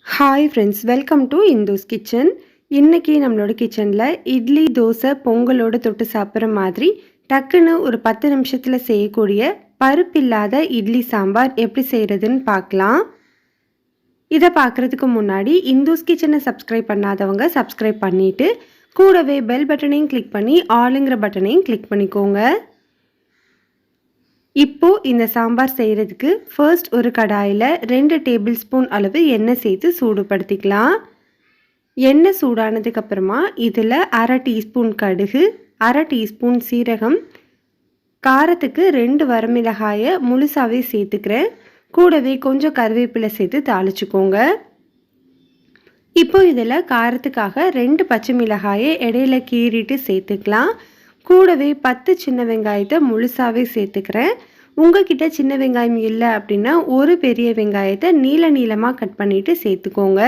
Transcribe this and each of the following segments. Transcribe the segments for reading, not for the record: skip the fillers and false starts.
Hi friends, welcome to Indhu's kitchen. இன்றைக்கி நம்மளோட கிச்சனில் இட்லி, தோசை, பொங்கலோடு தொட்டு சாப்பிட்ற மாதிரி டக்குன்னு ஒரு 10 நிமிஷத்தில் செய்யக்கூடிய பருப்பில்லாத இட்லி சாம்பார் எப்படி செய்கிறதுன்னு பார்க்கலாம். இதை பார்க்குறதுக்கு முன்னாடி இந்துஸ் கிச்சனை சப்ஸ்கிரைப் பண்ணாதவங்க சப்ஸ்கிரைப் பண்ணிவிட்டு கூடவே பெல் பட்டனையும் கிளிக் பண்ணி ஆளுங்கிற பட்டனையும் கிளிக் பண்ணிக்கோங்க. இப்போது இந்த சாம்பார் செய்கிறதுக்கு ஃபர்ஸ்ட் ஒரு கடாயில் 2 டேபிள் ஸ்பூன் அளவு எண்ணெய் சேர்த்து சூடுபடுத்திக்கலாம். எண்ணெய் சூடானதுக்கப்புறமா இதில் 1/2 டீஸ்பூன் கடுகு, 1/2 டீஸ்பூன் சீரகம், காரத்துக்கு 2 வரமிளகாயை முழுசாகவே சேர்த்துக்கிறேன். கூடவே கொஞ்சம் கருவேப்பிலை சேர்த்து தாளிச்சுக்கோங்க. இப்போ இதில் காரத்துக்காக 2 பச்சை மிளகாயை இடையில கீறிட்டு சேர்த்துக்கலாம். கூடவே 10 சின்ன வெங்காயத்தை முழுசாகவே சேர்த்துக்கிறேன். உங்ககிட்ட சின்ன வெங்காயம் இல்லை அப்படின்னா ஒரு பெரிய வெங்காயத்தை நீளமாக கட் பண்ணிவிட்டு சேர்த்துக்கோங்க.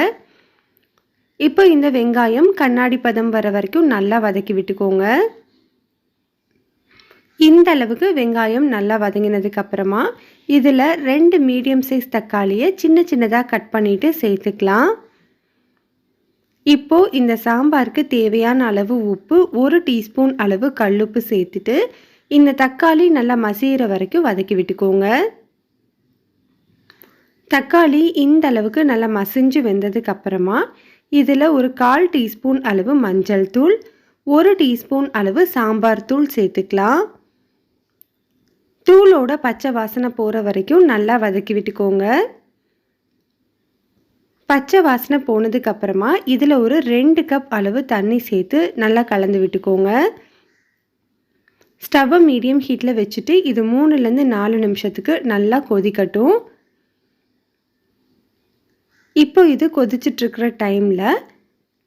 இப்போ இந்த வெங்காயம் கண்ணாடி பதம் வர வரைக்கும் நல்லா வதக்கி விட்டுக்கோங்க. இந்த அளவுக்கு வெங்காயம் நல்லா வதங்கினதுக்கப்புறமா இதில் 2 மீடியம் சைஸ் தக்காளியை சின்னதாக கட் பண்ணிவிட்டு சேர்த்துக்கலாம். இப்போது இந்த சாம்பாருக்கு தேவையான அளவு உப்பு, 1 டீஸ்பூன் அளவு கல்லுப்பு சேர்த்துட்டு இந்த தக்காளி நல்லா மசிகிற வரைக்கும் வதக்கி விட்டுக்கோங்க. தக்காளி இந்த அளவுக்கு நல்லா மசிஞ்சு வெந்ததுக்கப்புறமா இதில் ஒரு 1/4 டீஸ்பூன் அளவு மஞ்சள் தூள், 1 டீஸ்பூன் அளவு சாம்பார் தூள் சேர்த்துக்கலாம். தூளோட பச்சை வாசனை போகிற வரைக்கும் நல்லா வதக்கி விட்டுக்கோங்க. பச்சை வாசனை போனதுக்கப்புறமா இதில் ஒரு 2 கப் அளவு தண்ணி சேர்த்து நல்லா கலந்து விட்டுக்கோங்க. ஸ்டவ்வை மீடியம் ஹீட்டில் வச்சுட்டு இது 3லேருந்து 4 நிமிஷத்துக்கு நல்லா கொதிக்கட்டும். இப்போ இது கொதிச்சிட்ருக்கிற டைமில்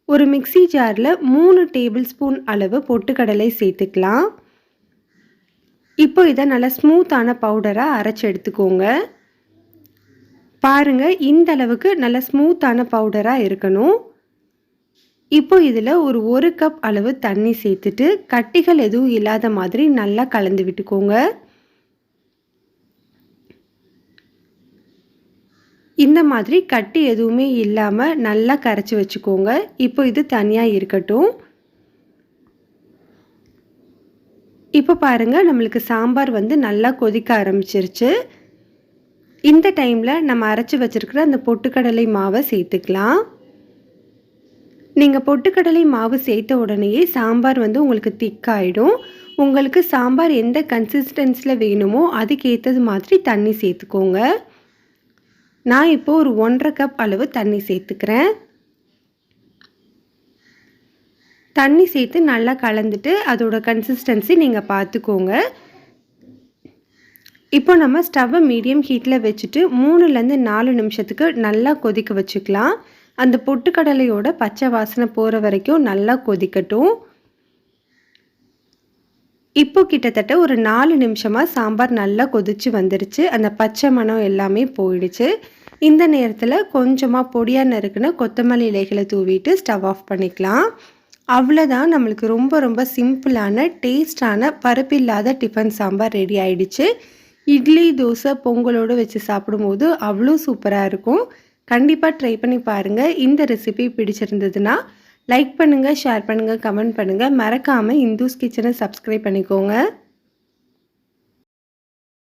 ஒரு மிக்ஸி ஜாரில் 3 டேபிள் ஸ்பூன் அளவு பொட்டுக்கடலை சேர்த்துக்கலாம். இப்போ இதை நல்லா ஸ்மூத்தான பவுடராக அரைச்சி எடுத்துக்கோங்க. பாருங்கள், இந்த அளவுக்கு நல்ல ஸ்மூத்தான பவுடராக இருக்கணும். இப்போ இதில் ஒரு 1 கப் அளவு தண்ணி சேர்த்துட்டு கட்டிகள் எதுவும் இல்லாத மாதிரி நல்லா கலந்து விட்டுக்கோங்க. இந்த மாதிரி கட்டி எதுவுமே இல்லாமல் நல்லா கரைச்சி வச்சுக்கோங்க. இப்போ இது தனியாக இருக்கட்டும். இப்போ பாருங்கள், நம்மளுக்கு சாம்பார் நல்லா கொதிக்க ஆரம்பிச்சிருச்சு. இந்த டைமில் நம்ம அரைச்சி வச்சுருக்கிற அந்த பொட்டுக்கடலை மாவை சேர்த்துக்கலாம். நீங்கள் பொட்டுக்கடலை மாவு சேர்த்த உடனேயே சாம்பார் உங்களுக்கு திக்காயிடும். உங்களுக்கு சாம்பார் எந்த கன்சிஸ்டன்ஸில் வேணுமோ அதுக்கேற்றது மாதிரி தண்ணி சேர்த்துக்கோங்க. நான் இப்போது ஒரு 1/2 கப் அளவு தண்ணி சேர்த்துக்கிறேன். தண்ணி சேர்த்து நல்லா கலந்துட்டு அதோட கன்சிஸ்டன்சி நீங்கள் பார்த்துக்கோங்க. இப்போ நம்ம ஸ்டவ்வை மீடியம் ஹீட்டில் வச்சுட்டு 3லேருந்து 4 நிமிஷத்துக்கு நல்லா கொதிக்க வச்சுக்கலாம். அந்த பொட்டுக்கடலையோட பச்சை வாசனை போகிற வரைக்கும் நல்லா கொதிக்கட்டும். இப்போ கிட்டத்தட்ட ஒரு 4 நிமிஷமாக சாம்பார் நல்லா கொதிச்சு வந்துருச்சு. அந்த பச்சை மணம் எல்லாமே போயிடுச்சு. இந்த நேரத்தில் கொஞ்சமாக பொடியாக நறுக்குன கொத்தமல்லி இலைகளை தூவிட்டு ஸ்டவ் ஆஃப் பண்ணிக்கலாம். அவ்வளோதான், நம்மளுக்கு ரொம்ப சிம்பிளான டேஸ்டான பருப்பில்லாத டிஃபன் சாம்பார் ரெடி ஆயிடுச்சு. இட்லி, தோசை, பொங்கலோடு வச்சு சாப்பிடும்போது அவ்வளோ சூப்பராக இருக்கும். கண்டிப்பாக ட்ரை பண்ணி பாருங்கள். இந்த ரெசிபி பிடிச்சிருந்ததுன்னா லைக் பண்ணுங்கள், ஷேர் பண்ணுங்கள், கமெண்ட் பண்ணுங்கள். மறக்காமல் இந்துஸ் கிச்சனை சப்ஸ்கிரைப் பண்ணிக்கோங்க.